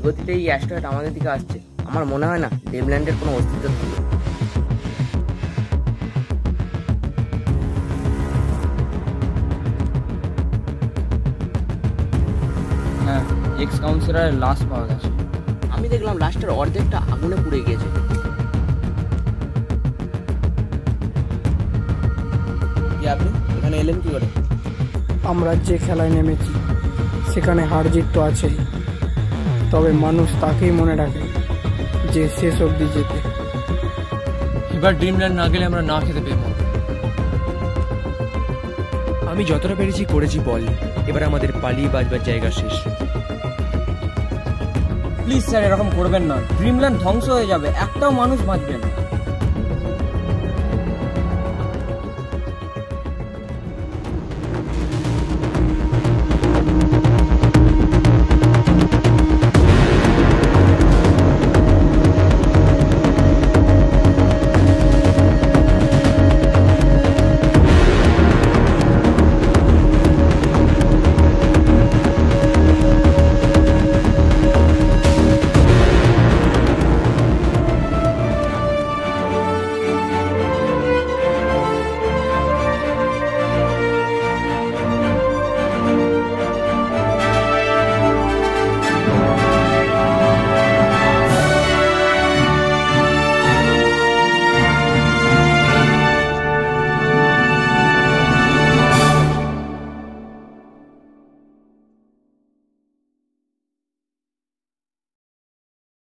গতিতে এই অ্যাস্ট্রয়েড আমাদের দিকে আসছে, আমার মনে হয় না ড্রিমল্যান্ডের কোনো অস্তিত্ব থাকবে। হ্যাঁ, এক্স কাউন্সিলরের লাশ পাওয়া গেছে। আমি দেখলাম লাস্টের অর্ধেকটা আগুনে পুড়ে গিয়েছে। আপনি এখানে এলেন কি করে? আমরা যে খেলায় নেমেছি সেখানে হার জিত তো আছেই, তবে মানুষ তাকেই মনে রাখে যে শেষ অবধি জেতে। এবার ড্রিমল্যান্ড না গেলে আমরা না খেতে পেয়ে মরব। আমি যতটা পেরেছি করেছি বল, এবার আমাদের পালিয়ে বাঁচবার জায়গা শেষ। প্লিজ স্যার, এরকম করবেন না, ড্রিমল্যান্ড ধ্বংস হয়ে যাবে, একটাও মানুষ বাঁচবে না।